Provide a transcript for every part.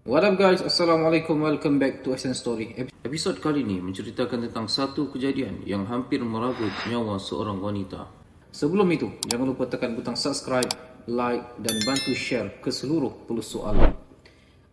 What up guys, Assalamualaikum, welcome back to Essence Story. Episod kali ini menceritakan tentang satu kejadian yang hampir merabut nyawa seorang wanita. Sebelum itu, jangan lupa tekan butang subscribe, like dan bantu share ke seluruh pelosok alam.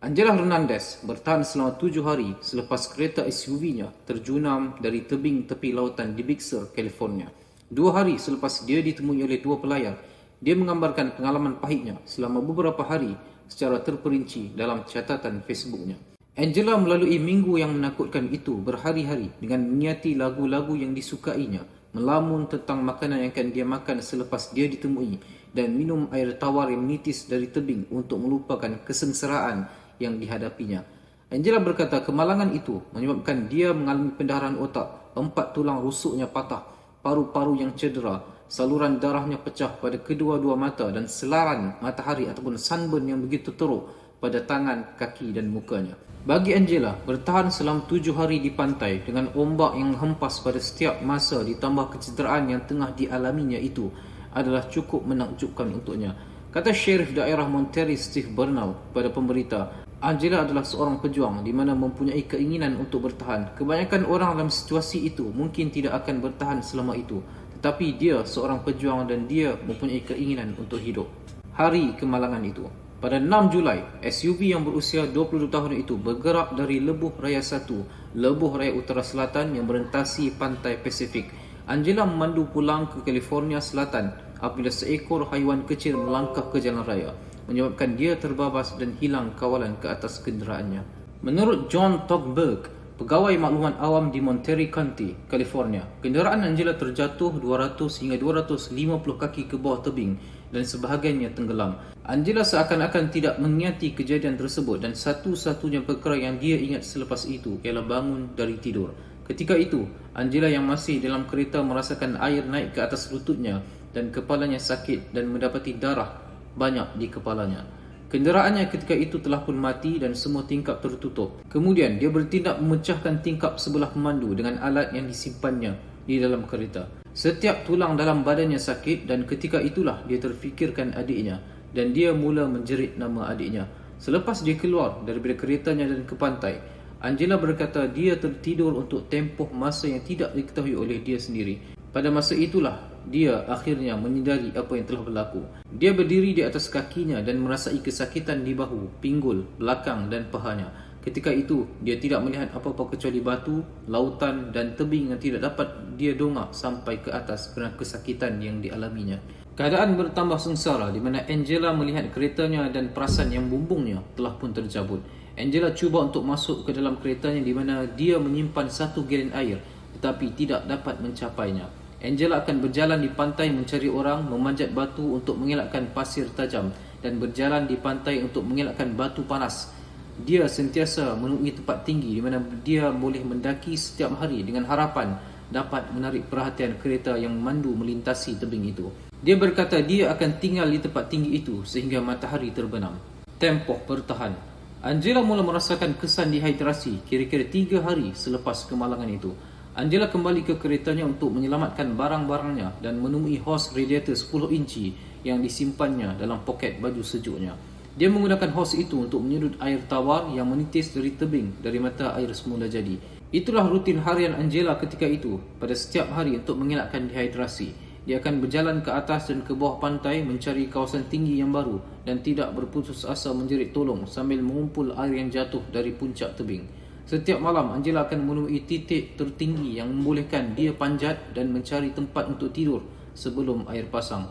Angela Hernandez bertahan selama 7 hari selepas kereta SUV-nya terjunam dari tebing tepi lautan di Big Sur, California. 2 hari selepas dia ditemui oleh 2 pelayar, dia menggambarkan pengalaman pahitnya selama beberapa hari secara terperinci dalam catatan Facebooknya. Angela melalui minggu yang menakutkan itu berhari-hari dengan menyiati lagu-lagu yang disukainya, melamun tentang makanan yang akan dia makan selepas dia ditemui, dan minum air tawar yang menitis dari tebing untuk melupakan kesengsaraan yang dihadapinya. Angela berkata kemalangan itu menyebabkan dia mengalami pendarahan otak, 4 tulang rusuknya patah, paru-paru yang cedera, saluran darahnya pecah pada kedua-dua mata dan selaran matahari ataupun sunburn yang begitu teruk pada tangan, kaki dan mukanya. Bagi Angela, bertahan selama 7 hari di pantai dengan ombak yang hempas pada setiap masa ditambah kecederaan yang tengah dialaminya itu adalah cukup menakjubkan untuknya. Kata Sheriff Daerah Monterey Steve Bernal pada pemberita, Angela adalah seorang pejuang di mana mempunyai keinginan untuk bertahan. Kebanyakan orang dalam situasi itu mungkin tidak akan bertahan selama itu, tetapi dia seorang pejuang dan dia mempunyai keinginan untuk hidup. Hari kemalangan itu. Pada 6 Julai, SUV yang berusia 22 tahun itu bergerak dari Lebuh Raya 1, Lebuh Raya Utara Selatan yang merentasi pantai Pasifik. Angela memandu pulang ke California Selatan apabila seekor haiwan kecil melangkah ke jalan raya, menyebabkan dia terbabas dan hilang kawalan ke atas kenderaannya. Menurut John Togberg, pegawai maklumat awam di Monterey County, California, kenderaan Angela terjatuh 200 hingga 250 kaki ke bawah tebing dan sebahagiannya tenggelam. Angela seakan-akan tidak mengingat kejadian tersebut dan satu-satunya perkara yang dia ingat selepas itu ialah bangun dari tidur. Ketika itu, Angela yang masih dalam kereta merasakan air naik ke atas lututnya dan kepalanya sakit dan mendapati darah banyak di kepalanya. Kenderaannya ketika itu telah pun mati dan semua tingkap tertutup. Kemudian dia bertindak memecahkan tingkap sebelah pemandu dengan alat yang disimpannya di dalam kereta. Setiap tulang dalam badannya sakit dan ketika itulah dia terfikirkan adiknya dan dia mula menjerit nama adiknya. Selepas dia keluar daripada keretanya dan ke pantai, Angela berkata dia tertidur untuk tempoh masa yang tidak diketahui oleh dia sendiri. Pada masa itulah dia akhirnya menyedari apa yang telah berlaku. Dia berdiri di atas kakinya dan merasai kesakitan di bahu, pinggul, belakang dan pahanya. Ketika itu, dia tidak melihat apa-apa kecuali batu, lautan dan tebing yang tidak dapat dia dongak sampai ke atas kerana kesakitan yang dialaminya. Keadaan bertambah sengsara di mana Angela melihat keretanya dan perasan yang bumbungnya telah pun tercabut. Angela cuba untuk masuk ke dalam keretanya di mana dia menyimpan 1 galon air tetapi tidak dapat mencapainya. Angela akan berjalan di pantai mencari orang, memanjat batu untuk mengelakkan pasir tajam dan berjalan di pantai untuk mengelakkan batu panas. Dia sentiasa menemui tempat tinggi di mana dia boleh mendaki setiap hari dengan harapan dapat menarik perhatian kereta yang memandu melintasi tebing itu. Dia berkata dia akan tinggal di tempat tinggi itu sehingga matahari terbenam. Tempoh bertahan. Angela mula merasakan kesan dehidrasi kira-kira 3 hari selepas kemalangan itu. Angela kembali ke keretanya untuk menyelamatkan barang-barangnya dan menemui hos radiator 10 inci yang disimpannya dalam poket baju sejuknya. Dia menggunakan hos itu untuk menyedut air tawar yang menitis dari tebing dari mata air semula jadi. Itulah rutin harian Angela ketika itu pada setiap hari untuk mengelakkan dehidrasi. Dia akan berjalan ke atas dan ke bawah pantai mencari kawasan tinggi yang baru dan tidak berputus asa menjerit tolong sambil mengumpul air yang jatuh dari puncak tebing. Setiap malam, Angela akan menemui titik tertinggi yang membolehkan dia panjat dan mencari tempat untuk tidur sebelum air pasang.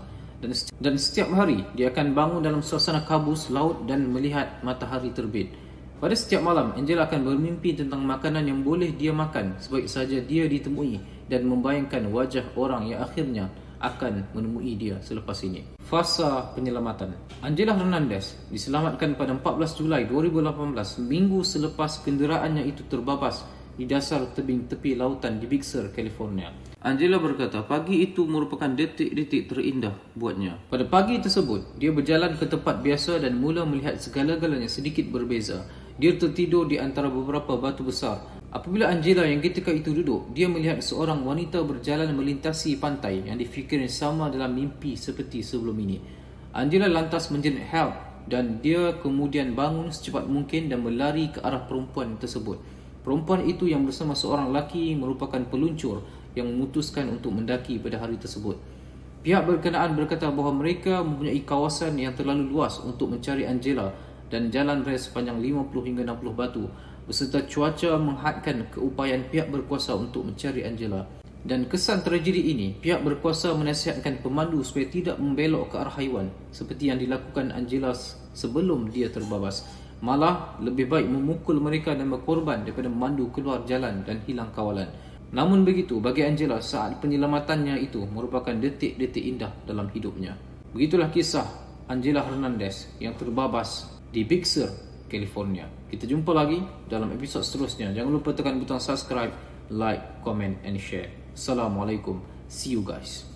Dan setiap hari, dia akan bangun dalam suasana kabus laut dan melihat matahari terbit. Pada setiap malam, Angela akan bermimpi tentang makanan yang boleh dia makan sebaik saja dia ditemui dan membayangkan wajah orang yang akhirnya akan menemui dia selepas ini. Fasa penyelamatan. Angela Hernandez diselamatkan pada 14 Julai 2018, minggu selepas kenderaannya itu terbabas di dasar tebing tepi lautan di Big Sur, California. Angela berkata pagi itu merupakan detik-detik terindah buatnya. Pada pagi tersebut, dia berjalan ke tempat biasa dan mula melihat segala-galanya sedikit berbeza. Dia tertidur di antara beberapa batu besar. Apabila Angela yang ketika itu duduk, dia melihat seorang wanita berjalan melintasi pantai yang difikirnya sama dalam mimpi seperti sebelum ini. Angela lantas menjerit help dan dia kemudian bangun secepat mungkin dan berlari ke arah perempuan tersebut. Perempuan itu yang bersama seorang lelaki merupakan peluncur yang memutuskan untuk mendaki pada hari tersebut. Pihak berkenaan berkata bahawa mereka mempunyai kawasan yang terlalu luas untuk mencari Angela dan jalan rel sepanjang 50 hingga 60 batu beserta cuaca menghadkan keupayaan pihak berkuasa untuk mencari Angela. Dan kesan tragedi ini, pihak berkuasa menasihatkan pemandu supaya tidak membelok ke arah haiwan seperti yang dilakukan Angela sebelum dia terbabas. Malah lebih baik memukul mereka dan berkorban daripada memandu keluar jalan dan hilang kawalan. Namun begitu, bagi Angela, saat penyelamatannya itu merupakan detik-detik indah dalam hidupnya. Begitulah kisah Angela Hernandez yang terbabas di Big Sur, California. Kita jumpa lagi dalam episod seterusnya. Jangan lupa tekan butang subscribe, like, comment and share. Assalamualaikum. See you guys.